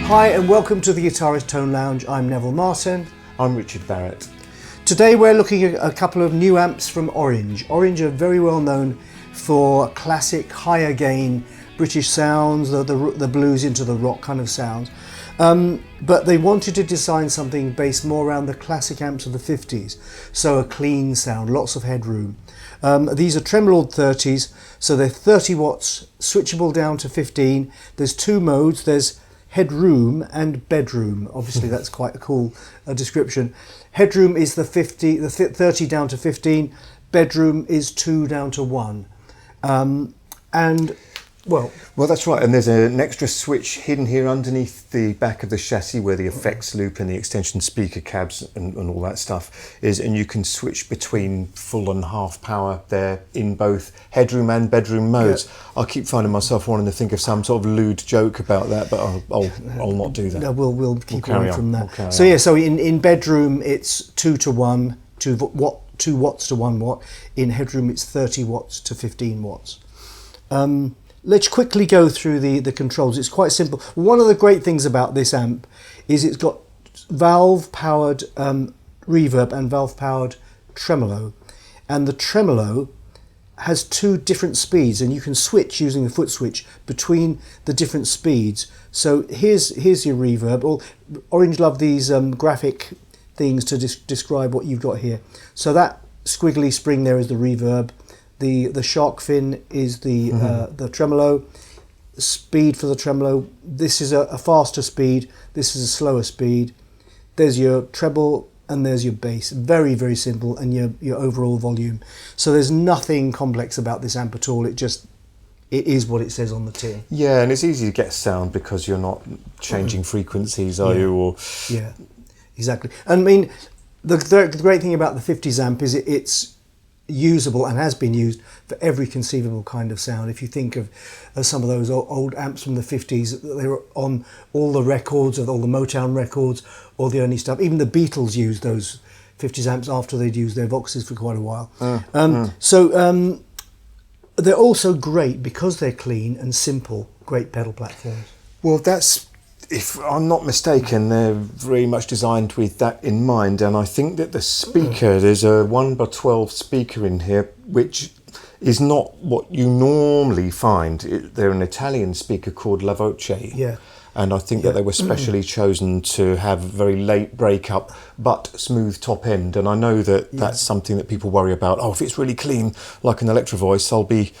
Hi and welcome to the Guitarist Tone Lounge. I'm Neville Marten. I'm Richard Barrett. Today we're looking at a couple of new amps from Orange. Orange are very well known for classic higher gain British sounds, the blues into the rock kind of sounds. But they wanted to design something based more around the classic amps of the 50s. So a clean sound, lots of headroom. These are TremLord 30s, so they're 30 watts, switchable down to 15. There's two modes, there's headroom and bedroom. Obviously that's quite a cool description. Headroom is the 30 down to 15. Bedroom is 2 down to 1. Well, that's right, and there's an extra switch hidden here underneath the back of the chassis where the effects loop and the extension speaker cabs and all that stuff is, and you can switch between full and half power there in both headroom and bedroom modes. Yeah. I keep finding myself wanting to think of some sort of lewd joke about that, but I'll not do that. No, we'll keep away from that. So in bedroom it's 2 to 1, 2 watts to 1 watt. In headroom it's 30 watts to 15 watts. Let's quickly go through the controls. It's quite simple. One of the great things about this amp is it's got valve-powered reverb and valve-powered tremolo. And the tremolo has 2 different speeds, and you can switch using the foot switch between the different speeds. So here's your reverb. Orange love these graphic things to describe what you've got here. So that squiggly spring there is the reverb. The shark fin is the tremolo. Speed for the tremolo. This is a faster speed. This is a slower speed. There's your treble and there's your bass. Very, very simple, and your overall volume. So there's nothing complex about this amp at all. It is what it says on the tin. Yeah, and it's easy to get sound because you're not changing frequencies, are you? Yeah, exactly. And I mean, the great thing about the 50s amp is it's usable and has been used for every conceivable kind of sound. If you think of some of those old amps from the 50s, they were on all the records, of all the Motown records, all the early stuff. Even the Beatles used those 50s amps after they'd used their Voxes for quite a while. So they're also great because they're clean and simple, great pedal platforms. Well, if I'm not mistaken, they're very much designed with that in mind, and I think that the speaker, there's a 1x12 speaker in here, which is not what you normally find. They're an Italian speaker called La Voce. Yeah. And I think that they were specially chosen to have very late breakup but smooth top end. And I know that that's something that people worry about. Oh, if it's really clean, like an Electro Voice, I'll think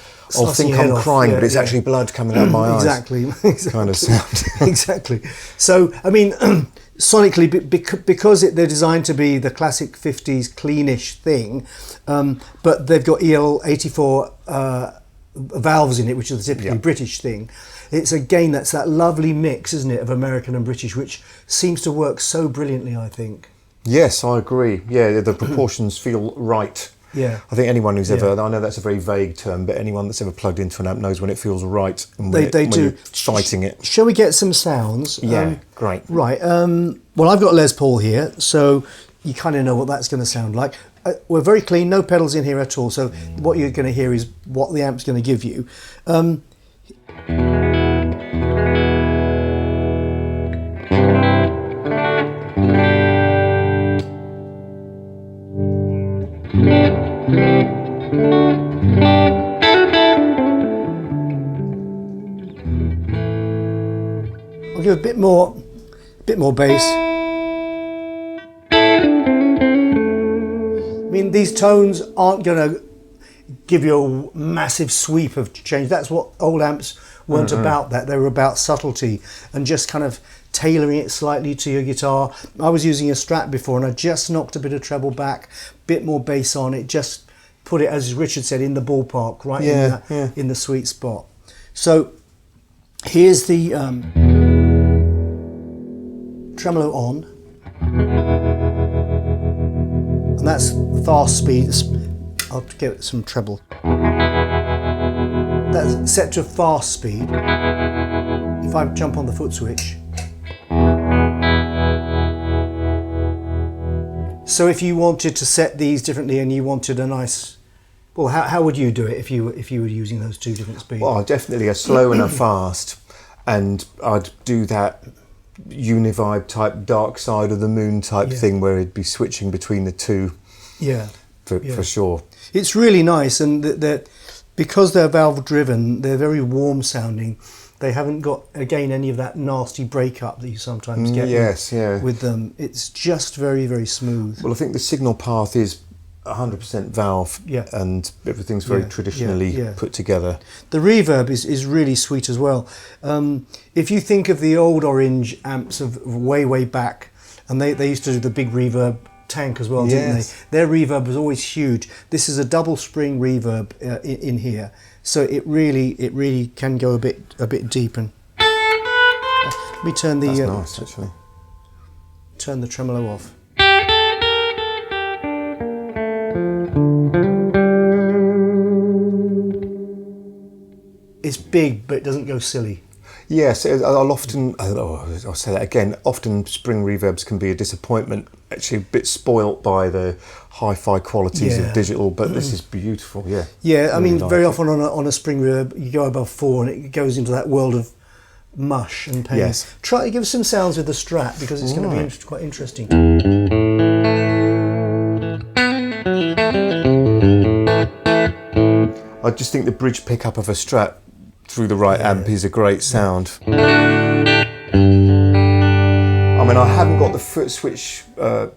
I'm crying, but it's actually blood coming out of my eyes. Exactly. Kind of sound. Exactly. So, I mean, sonically, because they're designed to be the classic 50s cleanish thing, but they've got EL84 valves in it, which is the typically British thing. It's again, that's that lovely mix, isn't it, of American and British, which seems to work so brilliantly, I think. Yes, I agree. Yeah, the proportions feel right. Yeah. I think anyone who's ever, I know that's a very vague term, but anyone that's ever plugged into an amp knows when it feels right and when you're fighting it. Shall we get some sounds? Yeah, great. Right. Well, I've got Les Paul here, so you kind of know what that's going to sound like. We're very clean, no pedals in here at all, so what you're going to hear is what the amp's going to give you. I'll give a bit more bass. I mean, these tones aren't going to give you a massive sweep of change. That's what old amps weren't about. That they were about subtlety and just kind of tailoring it slightly to your guitar. I was using a Strat before, and I just knocked a bit of treble back, bit more bass on it, just put it, as Richard said, in the ballpark, right in the sweet spot. So here's the tremolo on, and that's fast speed. I'll get some treble. That's set to fast speed. If I jump on the foot switch. So if you wanted to set these differently and you wanted a nice, well, how would you do it if you were using those two different speeds? Well, definitely a slow and a fast, and I'd do that univibe type dark side of the moon type thing where he'd be switching between the two. Yeah. For sure. It's really nice, and because they're valve driven, they're very warm sounding. They haven't got, again, any of that nasty breakup that you sometimes get with them. It's just very, very smooth. Well, I think the signal path is 100% valve, and everything's very traditionally put together. The reverb is really sweet as well. If you think of the old Orange amps of way back, and they used to do the big reverb tank as well, didn't they? Their reverb was always huge. This is a double spring reverb in here, so it really can go a bit deep. And let me turn the nice, actually. Turn the tremolo off. It's big, but it doesn't go silly. Yes, I'll say that again. Often spring reverbs can be a disappointment. Actually, a bit spoilt by the hi-fi qualities of digital, but this is beautiful. Yeah. I mean, very often on a spring reverb, you go above 4, and it goes into that world of mush and pain. Yes. Try to give some sounds with the Strat, because it's going to be quite interesting. I just think the bridge pickup of a Strat through the right amp is a great sound. I mean, I haven't got the foot switch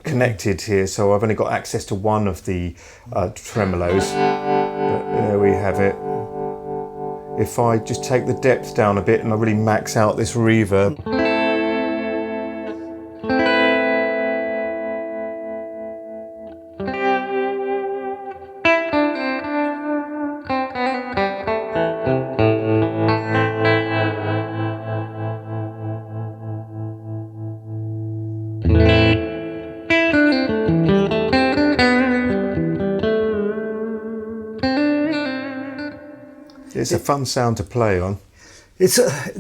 connected here, so I've only got access to one of the tremolos. But there we have it. If I just take the depth down a bit and I really max out this reverb. It's a fun sound to play on. It's I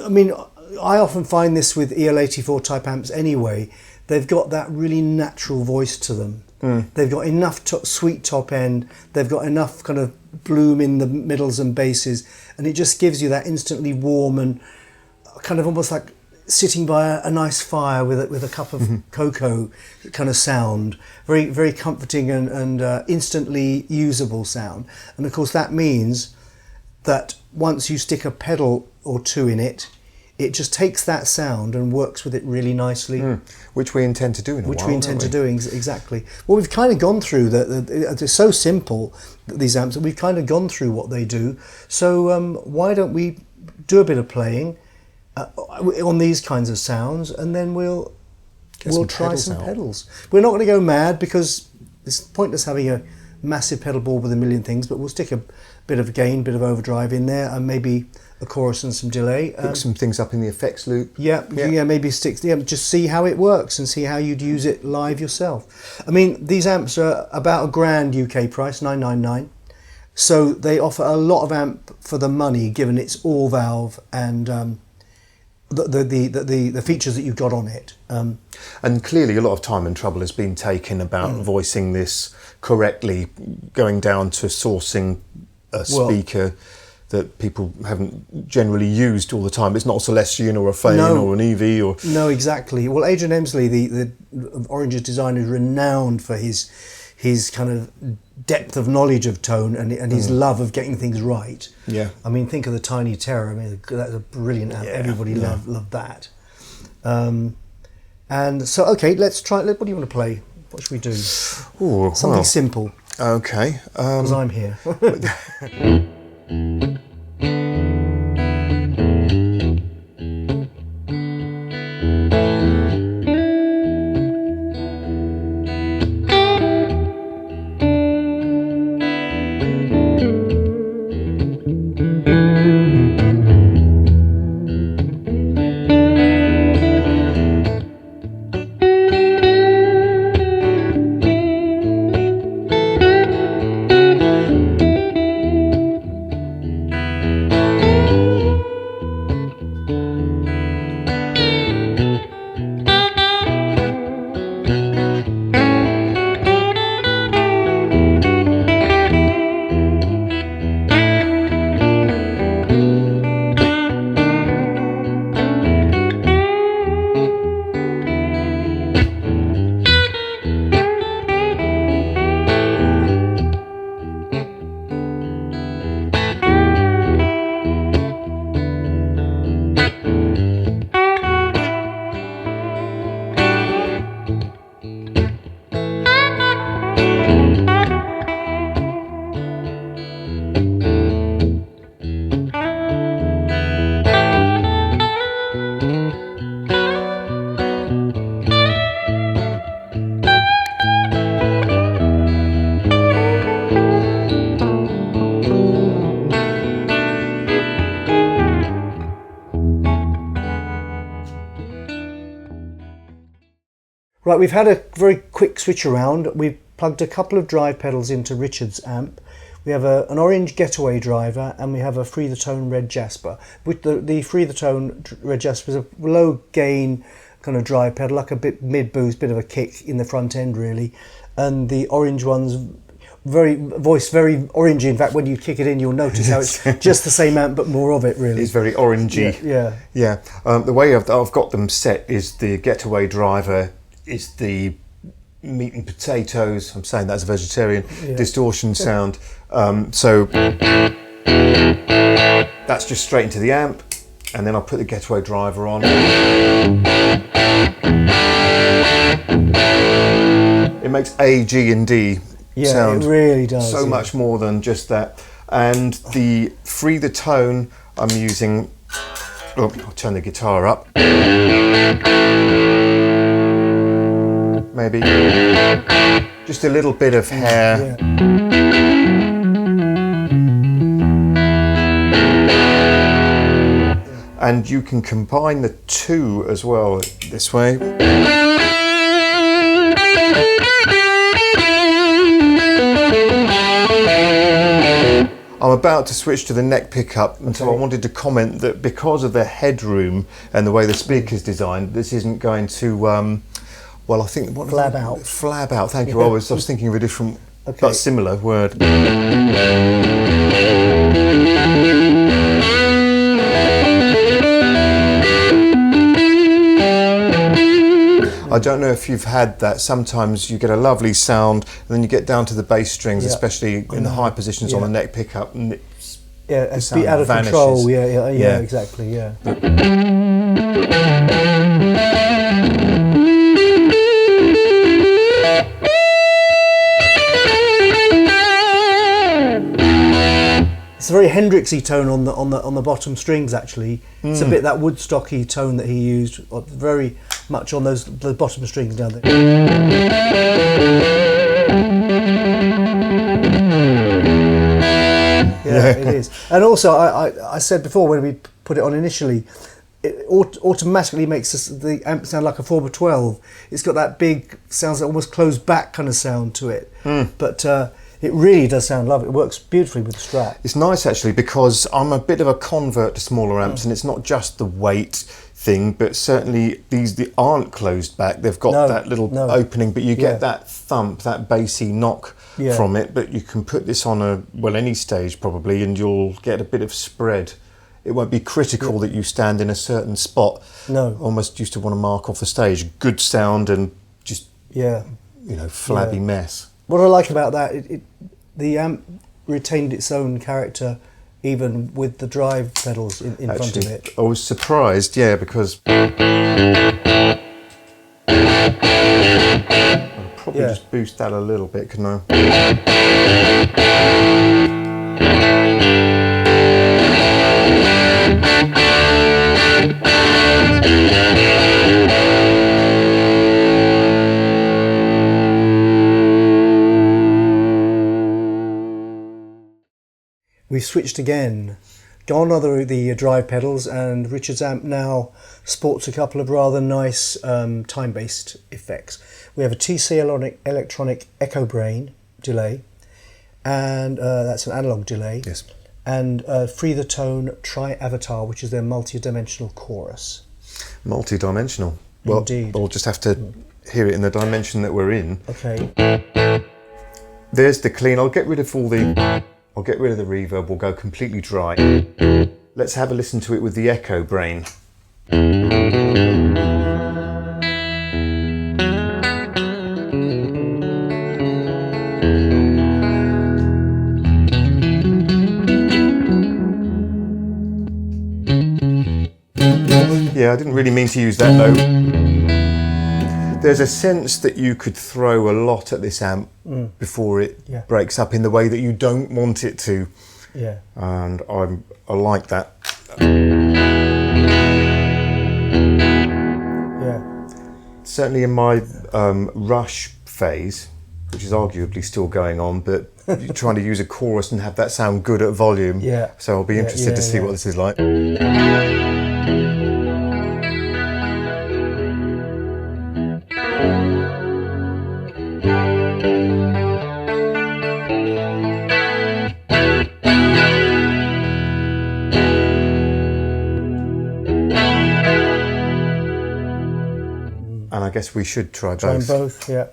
mean, I often find this with EL84 type amps anyway. They've got that really natural voice to them. They've got enough sweet top end. They've got enough kind of bloom in the middles and basses, and it just gives you that instantly warm and kind of almost like sitting by a nice fire with a cup of cocoa kind of sound. Very, very comforting and instantly usable sound. And of course that means that once you stick a pedal or two in it, it just takes that sound and works with it really nicely. Which we intend to do in a while. Which we intend to do, exactly. Well, we've kind of gone through they're so simple, these amps, that we've kind of gone through what they do. So why don't we do a bit of playing on these kinds of sounds, and then we'll try some pedals. We're not going to go mad, because it's pointless having a massive pedal board with a million things, but we'll stick a bit of gain, bit of overdrive in there, and maybe a chorus and some delay. Pick some things up in the effects loop. Maybe just see how it works and see how you'd use it live yourself. I mean, these amps are about $1,000 UK price, $999. So they offer a lot of amp for the money, given it's all valve and the features that you've got on it. And clearly a lot of time and trouble has been taken about voicing this correctly, going down to sourcing a speaker that people haven't generally used all the time. It's not a Celestion or a Fane or an EV or... No, exactly. Well, Adrian Emsley, the Orange's designer, is renowned for his kind of depth of knowledge of tone and his love of getting things right. Yeah. I mean, think of the Tiny Terror. I mean, that's a brilliant amp. Everybody loved that. And so, okay, let's try. What do you want to play? What should we do? Ooh, something simple. Okay. Because I'm here. Right, we've had a very quick switch around. We've plugged a couple of drive pedals into Richard's amp. We have an Orange Getaway driver, and we have a Free the Tone Red Jasper. With the Free the Tone Red Jasper is a low gain kind of drive pedal, like a bit mid boost, bit of a kick in the front end really, and the Orange one's very orangey. In fact, when you kick it in, you'll notice how it's just the same amp but more of it really. It's very orangey. Yeah. The way I've got them set is the Getaway driver is the meat and potatoes, I'm saying that as a vegetarian, distortion sound. So that's just straight into the amp, and then I'll put the Getaway driver on. It makes A, G and D sound. It really does. So much more than just that. And the Free the Tone, I'm using, I'll turn the guitar up. Maybe just a little bit of hair. And you can combine the two as well this way. I'm about to switch to the neck pickup, and so I wanted to comment that because of the headroom and the way the speaker's designed, this isn't going to, well, I think... Flab out. Flab out, thank you. I was thinking of a different, but similar word. I don't know if you've had that. Sometimes you get a lovely sound, and then you get down to the bass strings, especially in the high positions on the neck pickup, and it's a bit out of control. Yeah, exactly. Yeah. It's a very Hendrixy tone on the bottom strings. Actually, it's a bit that Woodstocky tone that he used very much on the bottom strings down there. It is. And also, I said before when we put it on initially, it automatically makes the amp sound like a 4x12. It's got that big, sounds like almost closed back kind of sound to it. But it really does sound lovely. It works beautifully with the Strat. It's nice actually, because I'm a bit of a convert to smaller amps, and it's not just the weight thing, but certainly these aren't closed back. They've got that little opening, but you get that thump, that bassy knock from it. But you can put this on any stage probably, and you'll get a bit of spread. It won't be critical that you stand in a certain spot. No. Almost used to want to mark off the stage. Good sound and just flabby mess. What I like about that, the amp retained its own character even with the drive pedals in front of it. I was surprised, because I'll probably just boost that a little bit, couldn't I? We've switched again, gone on the drive pedals, and Richard's amp now sports a couple of rather nice time-based effects. We have a TC Electronic Echo Brain delay, and that's an analog delay. Yes. And Free the Tone Tri-Avatar, which is their multi-dimensional chorus. Multi-dimensional. Well, indeed. We'll just have to hear it in the dimension that we're in. Okay. There's the clean. I'll get rid of the reverb. We'll go completely dry. Let's have a listen to it with the Echo Brain. Yeah, I didn't really mean to use that though. There's a sense that you could throw a lot at this amp before it breaks up in the way that you don't want it to. Yeah. And I like that. Yeah. Certainly in my Rush phase, which is arguably still going on, but you're trying to use a chorus and have that sound good at volume. Yeah. So I'll be interested to see what this is like. guess we should try both. Try them both, yeah.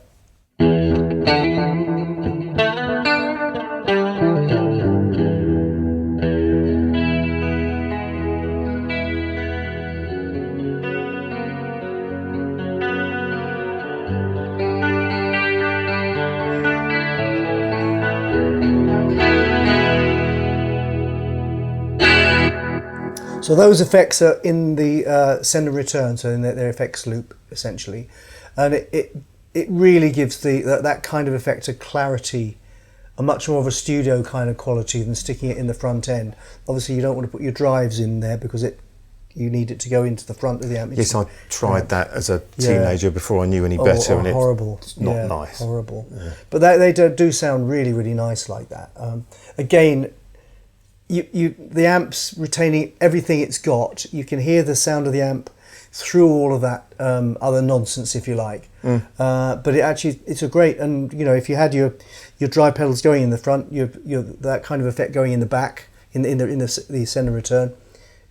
So those effects are in the send and return, so in their effects loop essentially, and it really gives that kind of effect a clarity, a much more of a studio kind of quality than sticking it in the front end. Obviously, you don't want to put your drives in there because you need it to go into the front of the amp. Yes, I tried that as a teenager before I knew any better, and horrible. It's not nice. Horrible. Yeah. But they do sound really, really nice like that. Again. The amp's retaining everything it's got. You can hear the sound of the amp through all of that other nonsense, if you like. But it's a great, and if you had your drive pedals going in the front, your that kind of effect going in the back in the send and return,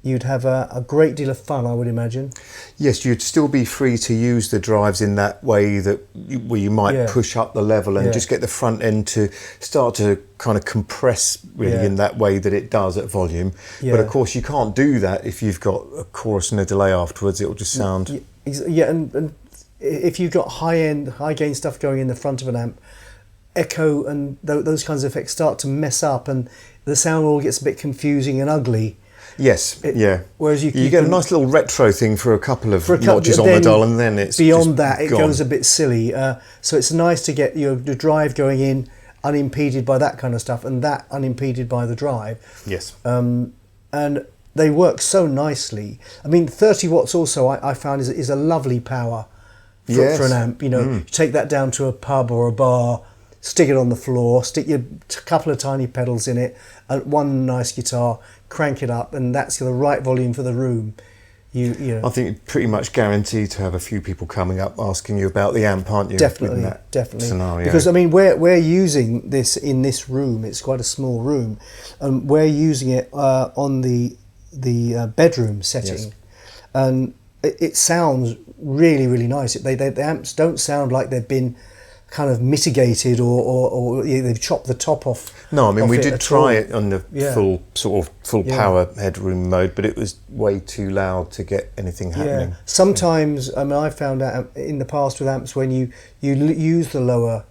you'd have a great deal of fun, I would imagine. Yes, you'd still be free to use the drives in that way where you might push up the level and just get the front end to start to kind of compress really in that way that it does at volume. But of course you can't do that if you've got a chorus and a delay afterwards. It'll just sound... And if you've got high gain stuff going in the front of an amp, echo and those kinds of effects start to mess up and the sound all gets a bit confusing and ugly. Yes, Whereas you get a nice little retro thing for a couple of notches on the dial, and then it's beyond that it gone. goes a bit silly. So it's nice to get the drive going in unimpeded by that kind of stuff, and that unimpeded by the drive. Yes. And they work so nicely. I mean, 30 watts also I found is a lovely power for an amp. You take that down to a pub or a bar, stick it on the floor, stick your couple of tiny pedals in it, and one nice guitar, crank it up, and that's the right volume for the room. You know. I think you're pretty much guaranteed to have a few people coming up asking you about the amp, aren't you? Definitely. Scenario. Because I mean, we're using this in this room. It's quite a small room, and we're using it on the bedroom setting, and it sounds really, really nice. The amps don't sound like they've been kind of mitigated or they've chopped the top off. No, I mean we did try it on the full power headroom mode, but it was way too loud to get anything happening. Sometimes, I mean, I found out in the past with amps when you use the lower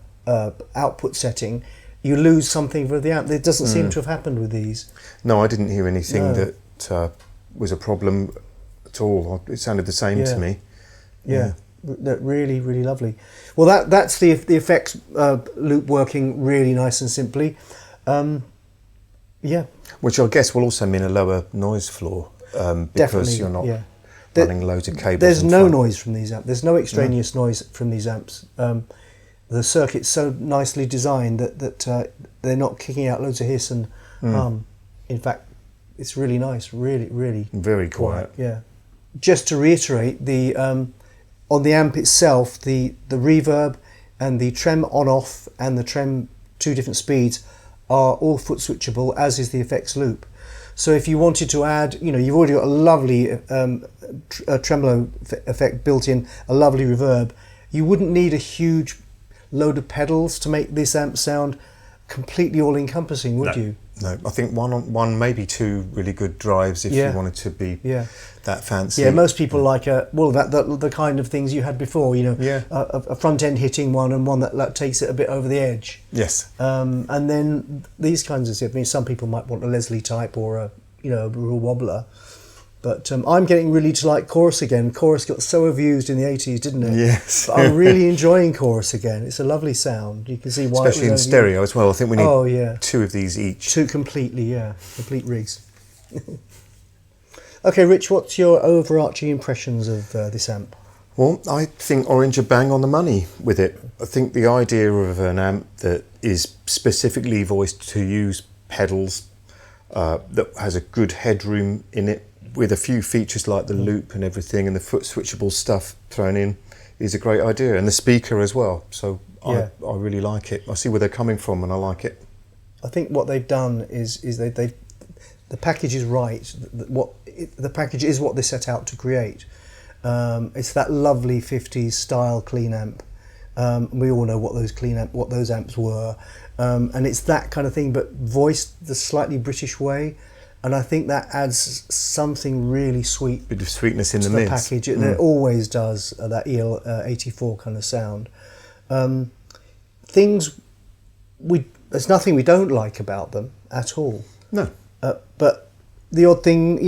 output setting, you lose something for the amp. It doesn't seem to have happened with these. No, I didn't hear anything that was a problem at all. It sounded the same to me. Really, really lovely. Well, that's the effects loop working really nice and simply. Which I guess will also mean a lower noise floor because Definitely, you're not running loads of cables. There's no noise from these amps. There's no extraneous noise from these amps. The circuit's so nicely designed that they're not kicking out loads of hiss and hum. In fact, it's really nice. Really, really very quiet. Yeah. Just to reiterate, on the amp itself, the reverb and the trem on-off and the trem 2 different speeds are all foot switchable, as is the effects loop. So if you wanted to add, you've already got a lovely tremolo effect built in, a lovely reverb. You wouldn't need a huge load of pedals to make this amp sound completely all-encompassing, would you? No, I think one, maybe 2 really good drives if you wanted to be that fancy. Yeah, most people like the kind of things you had before. A front end hitting one and one that takes it a bit over the edge. Yes. And then these kinds of stuff. I mean, some people might want a Leslie type or a real wobbler. But I'm getting really to like Chorus again. Chorus got so abused in the 80s, didn't it? Yes. But I'm really enjoying Chorus again. It's a lovely sound. You can see why. Especially in stereo as well. I think we need 2 of these each. 2 completely, complete rigs. Okay, Rich, what's your overarching impressions of this amp? Well, I think Orange are bang on the money with it. I think the idea of an amp that is specifically voiced to use pedals, that has a good headroom in it, with a few features like the loop and everything and the foot switchable stuff thrown in, is a great idea. And the speaker as well. So I really like it. I see where they're coming from and I like it. I think what they've done is the package is right. The package is what they set out to create. It's that lovely 50s style clean amp. We all know what those amps were, and it's that kind of thing, but voiced the slightly British way. And I think that adds something really sweet, bit of sweetness in to the mix. package. It always does, that EL84 kind of sound. There's nothing we don't like about them at all. No. But the odd thing,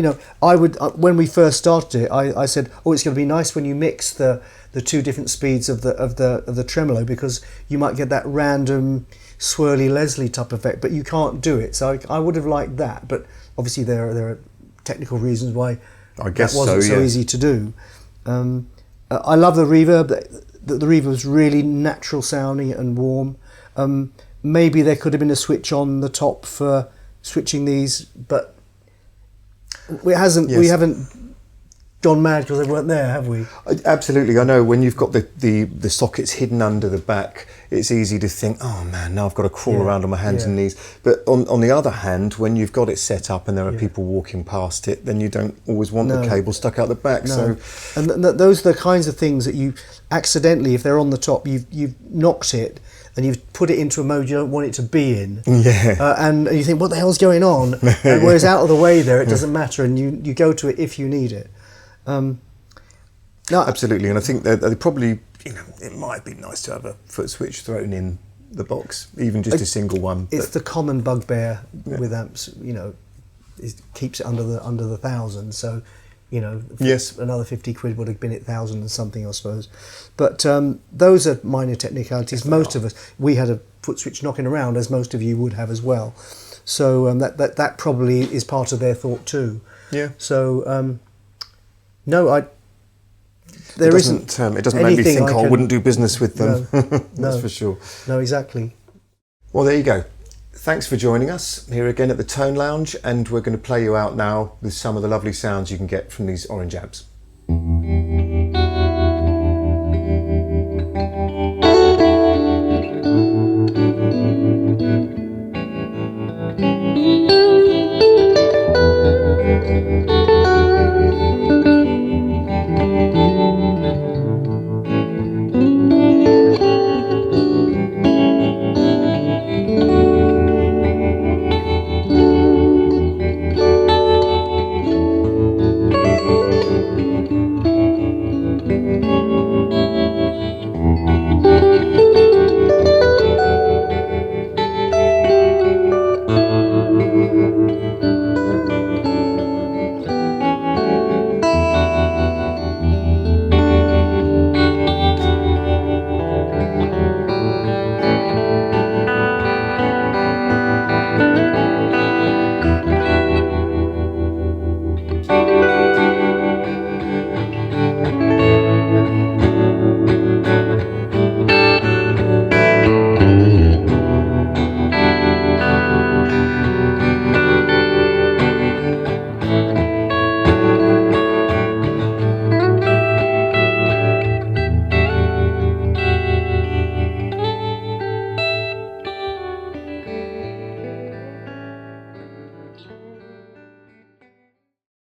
when we first started it, I said, oh, it's going to be nice when you mix the two different speeds of the tremolo, because you might get that random swirly Leslie type effect, but you can't do it. So I would have liked that, but obviously there are technical reasons why I guess that wasn't so easy to do. I love the reverb. The reverb was really natural sounding and warm. Maybe there could have been a switch on the top for switching these, but we haven't gone mad because they weren't there, have we? Absolutely. I know when you've got the sockets hidden under the back, it's easy to think, oh man, now I've got to crawl around on my hands and knees. But on the other hand, when you've got it set up and there are people walking past it, then you don't always want the cable stuck out the back. No. So, and those are the kinds of things that you accidentally, if they're on the top, you've knocked it and you've put it into a mode you don't want it to be in. Yeah. And you think, what the hell's going on? And whereas out of the way there, it doesn't matter, and you go to it if you need it. No, absolutely, and I think they probably, it might be nice to have a foot switch thrown in the box, even just a single one. It's the common bugbear with amps. It keeps it under the 1,000. So, yes, another 50 quid would have been 1,000 and something, I suppose. But those are minor technicalities. Most of us, we had a foot switch knocking around, as most of you would have as well. So that probably is part of their thought too. Yeah. So. No, it doesn't make me think I wouldn't do business with them. No, That's for sure. No, exactly. Well, there you go. Thanks for joining us here again at the Tone Lounge, and we're going to play you out now with some of the lovely sounds you can get from these Orange amps.